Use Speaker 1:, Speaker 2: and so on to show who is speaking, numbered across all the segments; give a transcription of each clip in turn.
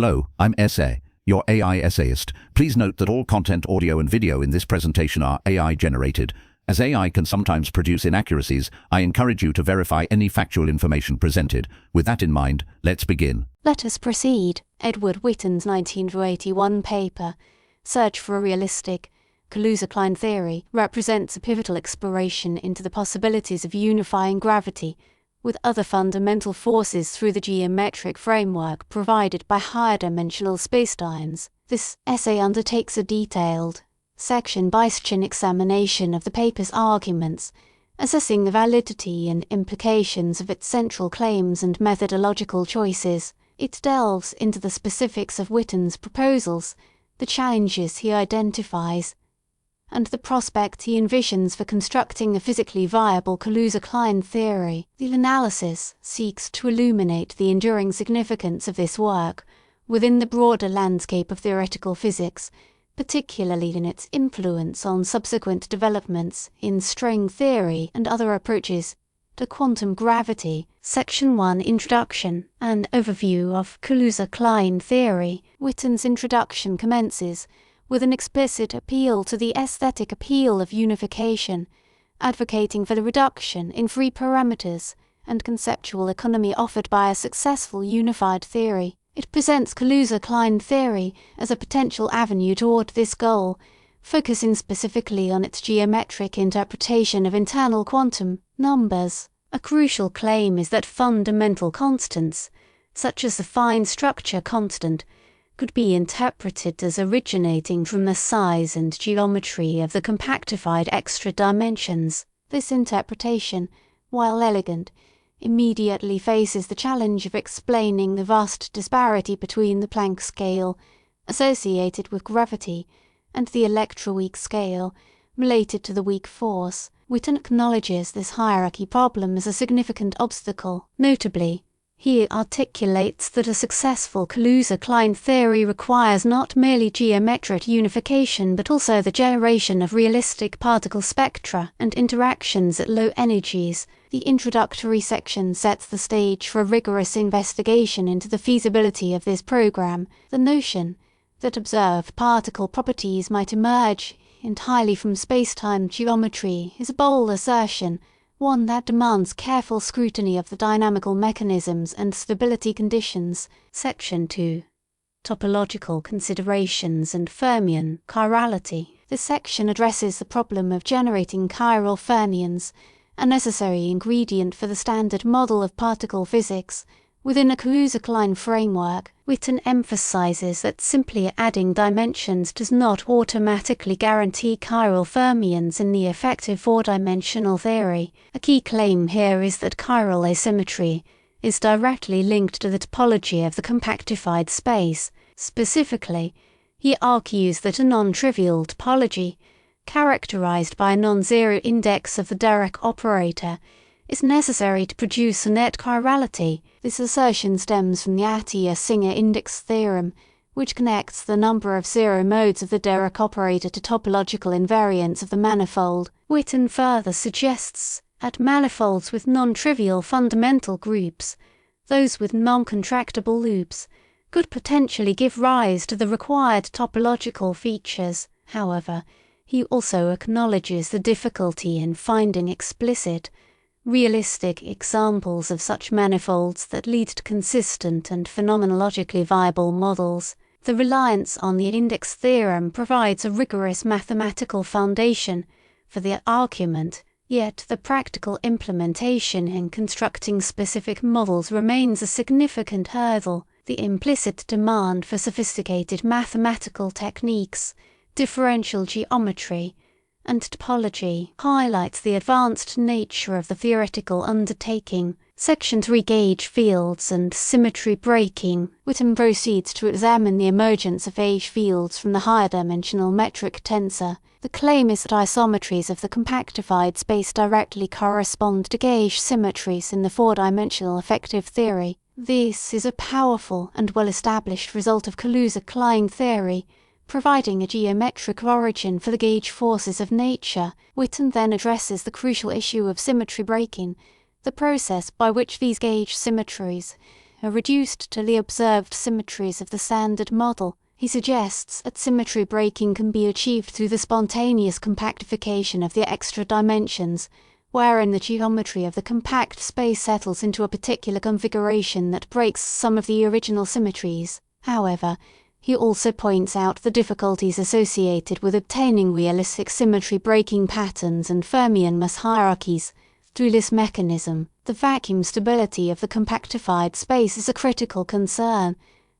Speaker 1: Hello, I'm Essay, your AI essayist. Please note that all content, audio and video in this presentation are AI generated. As AI can sometimes produce inaccuracies, I encourage you to verify any factual information presented. With that in mind, let's begin.
Speaker 2: Let us proceed. Edward Witten's 1981 paper, Search for a Realistic Kaluza-Klein Theory, represents a pivotal exploration into the possibilities of unifying gravity with other fundamental forces through the geometric framework provided by higher-dimensional spacetimes. This essay undertakes a detailed, section-by-section examination of the paper's arguments, assessing the validity and implications of its central claims and methodological choices. It delves into the specifics of Witten's proposals, the challenges he identifies, and the prospect he envisions for constructing a physically viable Kaluza-Klein theory. The analysis seeks to illuminate the enduring significance of this work within the broader landscape of theoretical physics, particularly in its influence on subsequent developments in string theory and other approaches to quantum gravity. Section 1 Introduction and Overview of Kaluza-Klein Theory. Witten's introduction commences with an explicit appeal to the aesthetic appeal of unification, advocating for the reduction in free parameters and conceptual economy offered by a successful unified theory. It presents Kaluza-Klein theory as a potential avenue toward this goal, focusing specifically on its geometric interpretation of internal quantum numbers. A crucial claim is that fundamental constants, such as the fine structure constant, could be interpreted as originating from the size and geometry of the compactified extra dimensions. This interpretation, while elegant, immediately faces the challenge of explaining the vast disparity between the Planck scale, associated with gravity, and the electroweak scale, related to the weak force. Witten acknowledges this hierarchy problem as a significant obstacle. Notably, he articulates that a successful Kaluza-Klein theory requires not merely geometric unification but also the generation of realistic particle spectra and interactions at low energies. The introductory section sets the stage for a rigorous investigation into the feasibility of this program. The notion that observed particle properties might emerge entirely from spacetime geometry is a bold assertion, one that demands careful scrutiny of the dynamical mechanisms and stability conditions. Section 2 Topological Considerations and Fermion Chirality. This section addresses the problem of generating chiral fermions, a necessary ingredient for the standard model of particle physics. Within a Kaluza-Klein framework, Witten emphasizes that simply adding dimensions does not automatically guarantee chiral fermions in the effective four-dimensional theory. A key claim here is that chiral asymmetry is directly linked to the topology of the compactified space. Specifically, he argues that a non-trivial topology, characterized by a non-zero index of the Dirac operator, is necessary to produce a net chirality. This assertion stems from the Atiyah-Singer index theorem, which connects the number of zero modes of the Dirac operator to topological invariance of the manifold. Witten further suggests at manifolds with non-trivial fundamental groups, those with non-contractible loops, could potentially give rise to the required topological features. However, he also acknowledges the difficulty in finding explicit, realistic examples of such manifolds that lead to consistent and phenomenologically viable models. The reliance on the index theorem provides a rigorous mathematical foundation for the argument, yet the practical implementation in constructing specific models remains a significant hurdle. The implicit demand for sophisticated mathematical techniques, differential geometry, and topology highlights the advanced nature of the theoretical undertaking. Section 3 Gauge fields and symmetry breaking. Witten proceeds to examine the emergence of gauge fields from the higher dimensional metric tensor. The claim is that isometries of the compactified space directly correspond to gauge symmetries in the four-dimensional effective theory. This is a powerful and well-established result of Kaluza-Klein theory, providing a geometric origin for the gauge forces of nature. Witten then addresses the crucial issue of symmetry breaking, the process by which these gauge symmetries are reduced to the observed symmetries of the standard model. He suggests that symmetry breaking can be achieved through the spontaneous compactification of the extra dimensions, wherein the geometry of the compact space settles into a particular configuration that breaks some of the original symmetries. However, he also points out the difficulties associated with obtaining realistic symmetry breaking patterns and Fermion mass hierarchies. Through this mechanism, the vacuum stability of the compactified space is a critical concern,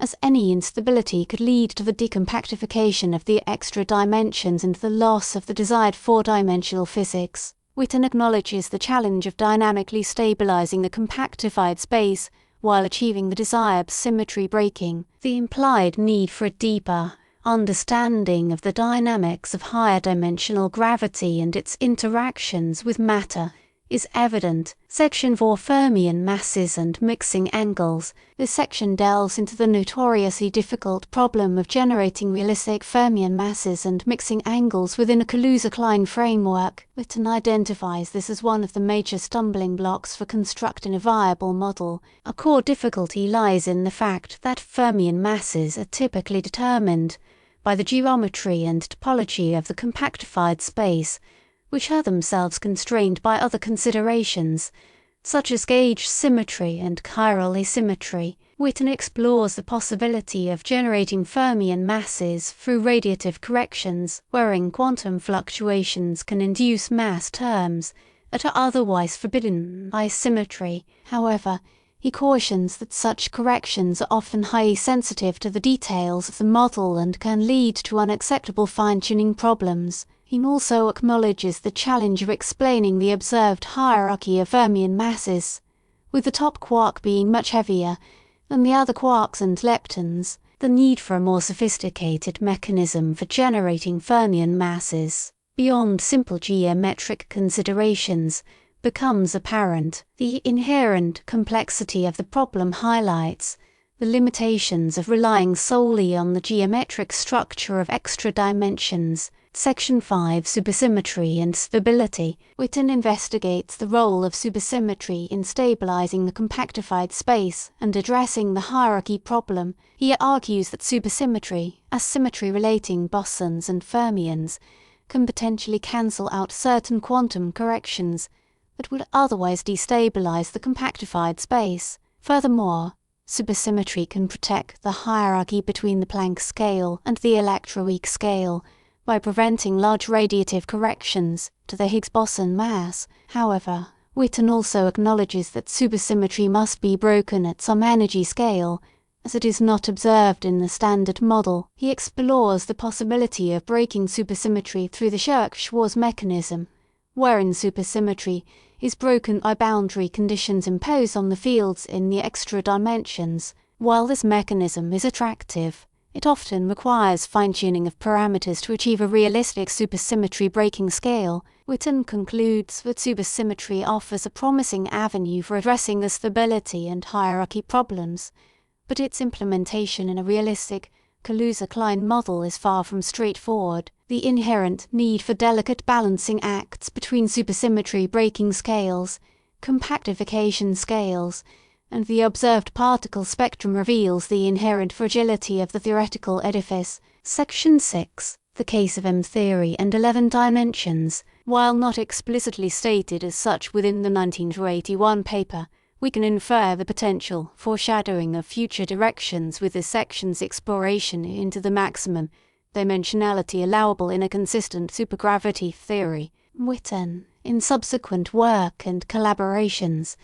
Speaker 2: as any instability could lead to the decompactification of the extra dimensions and the loss of the desired four-dimensional physics. Witten acknowledges the challenge of dynamically stabilizing the compactified space while achieving the desired symmetry breaking. The implied need for a deeper understanding of the dynamics of higher dimensional gravity and its interactions with matter is evident. Section 4, Fermion masses and mixing angles. This section delves into the notoriously difficult problem of generating realistic Fermion masses and mixing angles within a Kaluza-Klein framework. Witten identifies this as one of the major stumbling blocks for constructing a viable model. A core difficulty lies in the fact that Fermion masses are typically determined by the geometry and topology of the compactified space, which are themselves constrained by other considerations, such as gauge symmetry and chiral asymmetry. Witten explores the possibility of generating Fermion masses through radiative corrections, wherein quantum fluctuations can induce mass terms that are otherwise forbidden by symmetry. However, he cautions that such corrections are often highly sensitive to the details of the model and can lead to unacceptable fine-tuning problems. He also acknowledges the challenge of explaining the observed hierarchy of Fermion masses, with the top quark being much heavier than the other quarks and leptons. The need for a more sophisticated mechanism for generating Fermion masses, beyond simple geometric considerations, becomes apparent. The inherent complexity of the problem highlights the limitations of relying solely on the geometric structure of extra dimensions. Section 5, Supersymmetry and Stability. Witten investigates the role of supersymmetry in stabilizing the compactified space and addressing the hierarchy problem. He argues that supersymmetry, as symmetry-relating bosons and fermions, can potentially cancel out certain quantum corrections that would otherwise destabilize the compactified space. Furthermore, supersymmetry can protect the hierarchy between the Planck scale and the electroweak scale by preventing large radiative corrections to the Higgs boson mass. However, Witten also acknowledges that supersymmetry must be broken at some energy scale, as it is not observed in the standard model. He explores the possibility of breaking supersymmetry through the Chirk-Schwarz mechanism, wherein supersymmetry is broken by boundary conditions imposed on the fields in the extra dimensions. While this mechanism is attractive, it often requires fine-tuning of parameters to achieve a realistic supersymmetry breaking scale. Witten concludes that supersymmetry offers a promising avenue for addressing the stability and hierarchy problems, but its implementation in a realistic Kaluza-Klein model is far from straightforward. The inherent need for delicate balancing acts between supersymmetry breaking scales, compactification scales, and the observed particle spectrum reveals the inherent fragility of the theoretical edifice. Section 6, The Case of M-Theory and 11 Dimensions. While not explicitly stated as such within the 1981 paper, we can infer the potential foreshadowing of future directions with this section's exploration into the maximum dimensionality allowable in a consistent supergravity theory. Witten, in subsequent work and collaborations,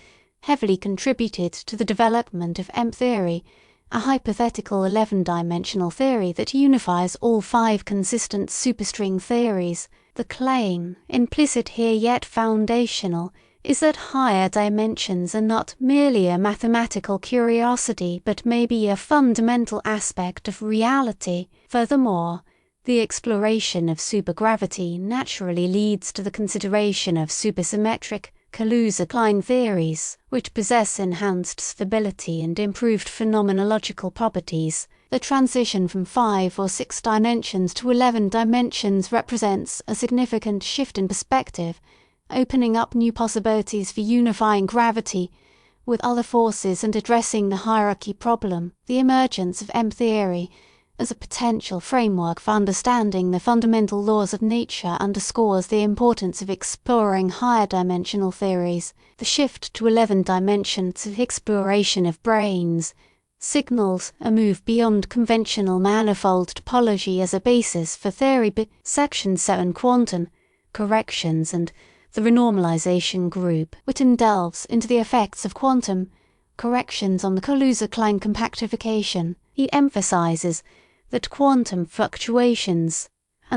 Speaker 2: heavily contributed to the development of M-theory, a hypothetical 11-dimensional theory that unifies all 5 consistent superstring theories. The claim, implicit here yet foundational, is that higher dimensions are not merely a mathematical curiosity but may be a fundamental aspect of reality. Furthermore, the exploration of supergravity naturally leads to the consideration of supersymmetric Kaluza-Klein theories, which possess enhanced stability and improved phenomenological properties. The transition from 5 or 6 dimensions to 11 dimensions represents a significant shift in perspective, opening up new possibilities for unifying gravity with other forces and addressing the hierarchy problem, the emergence of M-theory as a potential framework for understanding the fundamental laws of nature underscores the importance of exploring higher dimensional theories. The shift to 11 dimensions of exploration of brains signals a move beyond conventional manifold topology as a basis for theory. Section 7 Quantum corrections and the renormalization group. Witten delves into the effects of quantum corrections on the Kaluza-Klein compactification. He emphasizes that quantum fluctuations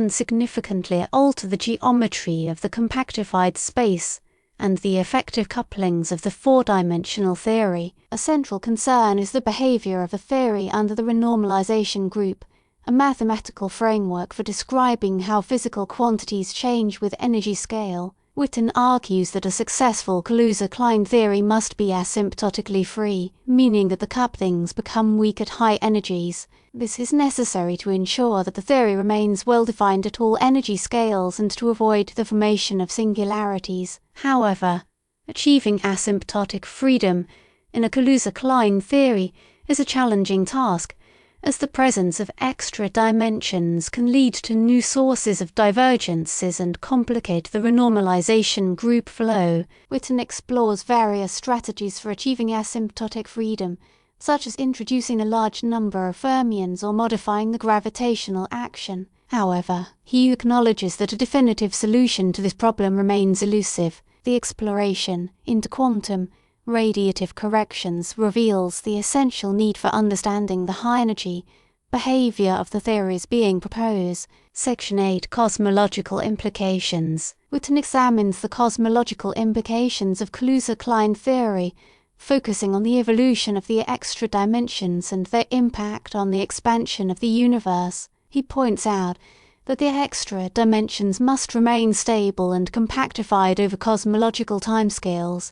Speaker 2: significantly alter the geometry of the compactified space and the effective couplings of the four-dimensional theory. A central concern is the behavior of a theory under the renormalization group, a mathematical framework for describing how physical quantities change with energy scale. Witten argues that a successful Kaluza-Klein theory must be asymptotically free, meaning that the couplings become weak at high energies. This is necessary to ensure that the theory remains well-defined at all energy scales and to avoid the formation of singularities. However, achieving asymptotic freedom in a Kaluza-Klein theory is a challenging task, as the presence of extra dimensions can lead to new sources of divergences and complicate the renormalization group flow. Witten explores various strategies for achieving asymptotic freedom, such as introducing a large number of fermions or modifying the gravitational action. However, he acknowledges that a definitive solution to this problem remains elusive. The exploration into quantum radiative corrections reveals the essential need for understanding the high-energy behavior of the theories being proposed. Section 8 Cosmological implications. Witten examines the cosmological implications of Kaluza-Klein theory, focusing on the evolution of the extra dimensions and their impact on the expansion of the universe. He points out that the extra dimensions must remain stable and compactified over cosmological timescales,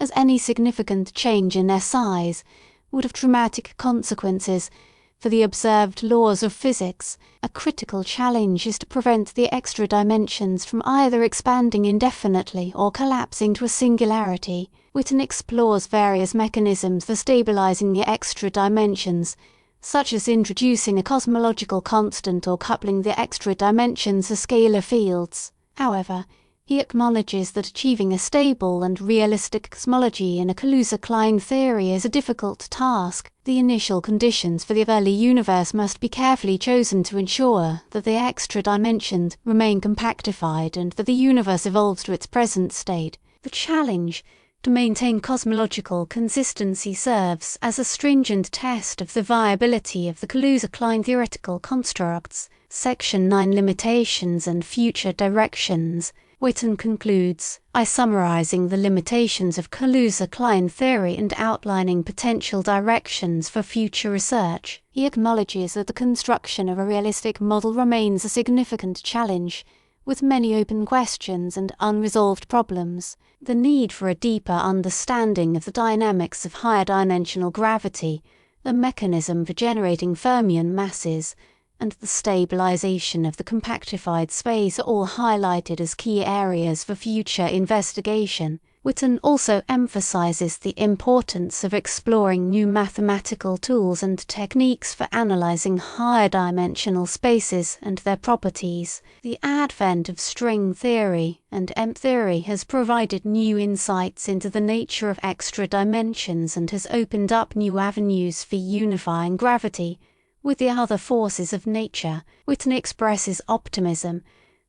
Speaker 2: as any significant change in their size would have dramatic consequences for the observed laws of physics. A critical challenge is to prevent the extra dimensions from either expanding indefinitely or collapsing to a singularity. Witten explores various mechanisms for stabilizing the extra dimensions, such as introducing a cosmological constant or coupling the extra dimensions to scalar fields. However, he acknowledges that achieving a stable and realistic cosmology in a Kaluza-Klein theory is a difficult task. The initial conditions for the early universe must be carefully chosen to ensure that the extra dimensions remain compactified and that the universe evolves to its present state. The challenge to maintain cosmological consistency serves as a stringent test of the viability of the Kaluza-Klein theoretical constructs. Section 9 Limitations and future directions. Witten concludes by summarizing the limitations of Kaluza-Klein theory and outlining potential directions for future research. He acknowledges that the construction of a realistic model remains a significant challenge, with many open questions and unresolved problems. The need for a deeper understanding of the dynamics of higher dimensional gravity, the mechanism for generating fermion masses, and the stabilization of the compactified space are all highlighted as key areas for future investigation. Witten also emphasizes the importance of exploring new mathematical tools and techniques for analyzing higher dimensional spaces and their properties. The advent of string theory and M-theory has provided new insights into the nature of extra dimensions and has opened up new avenues for unifying gravity with the other forces of nature. Witten expresses optimism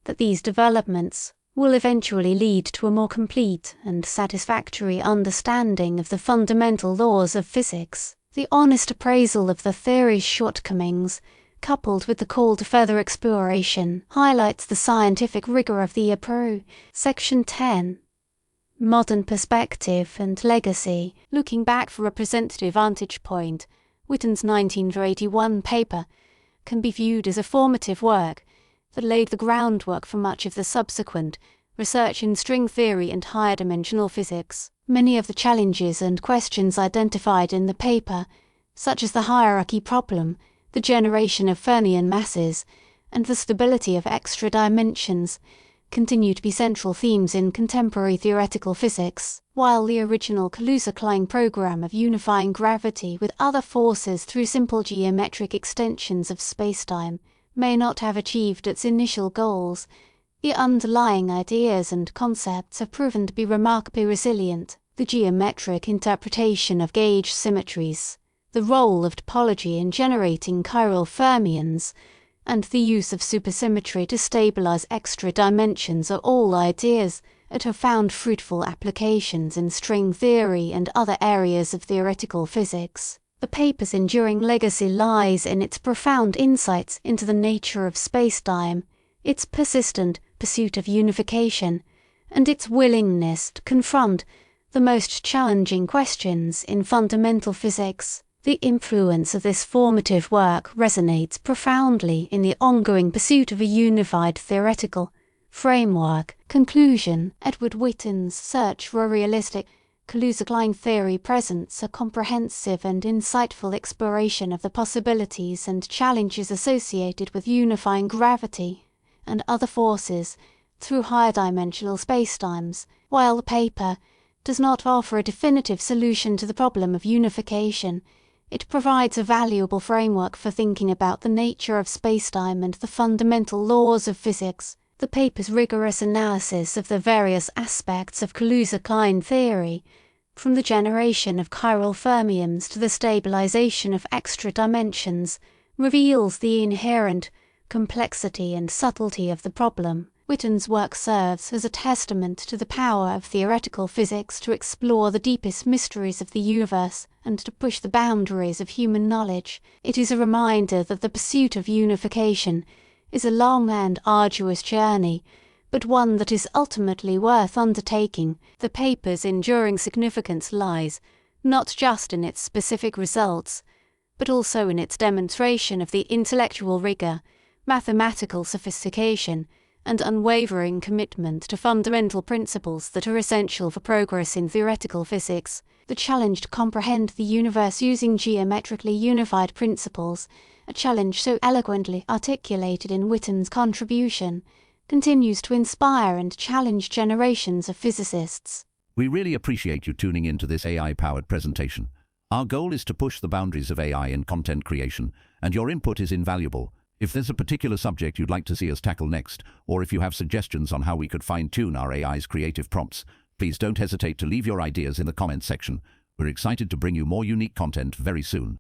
Speaker 2: that these developments will eventually lead to a more complete and satisfactory understanding of the fundamental laws of physics. The honest appraisal of the theory's shortcomings, coupled with the call to further exploration, highlights the scientific rigor of the approach. Section 10 Modern perspective and legacy. Looking back for a representative vantage point, Witten's 1981 paper can be viewed as a formative work that laid the groundwork for much of the subsequent research in string theory and higher dimensional physics. Many of the challenges and questions identified in the paper, such as the hierarchy problem, the generation of fermion masses, and the stability of extra dimensions, continue to be central themes in contemporary theoretical physics, while the original Kaluza-Klein program of unifying gravity with other forces through simple geometric extensions of spacetime may not have achieved its initial goals. The underlying ideas and concepts have proven to be remarkably resilient. The geometric interpretation of gauge symmetries, the role of topology in generating chiral fermions, and the use of supersymmetry to stabilize extra dimensions are all ideas that have found fruitful applications in string theory and other areas of theoretical physics. The paper's enduring legacy lies in its profound insights into the nature of spacetime, its persistent pursuit of unification, and its willingness to confront the most challenging questions in fundamental physics. The influence of this formative work resonates profoundly in the ongoing pursuit of a unified theoretical framework. Conclusion: Edward Witten's search for a realistic Kaluza-Klein theory presents a comprehensive and insightful exploration of the possibilities and challenges associated with unifying gravity and other forces through higher dimensional spacetimes. While the paper does not offer a definitive solution to the problem of unification, it provides a valuable framework for thinking about the nature of spacetime and the fundamental laws of physics. The paper's rigorous analysis of the various aspects of Kaluza-Klein theory, from the generation of chiral fermions to the stabilization of extra dimensions, reveals the inherent complexity and subtlety of the problem. Witten's work serves as a testament to the power of theoretical physics to explore the deepest mysteries of the universe and to push the boundaries of human knowledge. It is a reminder that the pursuit of unification is a long and arduous journey, but one that is ultimately worth undertaking. The paper's enduring significance lies not just in its specific results, but also in its demonstration of the intellectual rigor, mathematical sophistication, and unwavering commitment to fundamental principles that are essential for progress in theoretical physics. The challenge to comprehend the universe using geometrically unified principles, a challenge so eloquently articulated in Witten's contribution, continues to inspire and challenge generations of physicists.
Speaker 1: We really appreciate you tuning into this AI-powered presentation. Our goal is to push the boundaries of AI in content creation, and your input is invaluable. If there's a particular subject you'd like to see us tackle next, or if you have suggestions on how we could fine-tune our AI's creative prompts, please don't hesitate to leave your ideas in the comments section. We're excited to bring you more unique content very soon.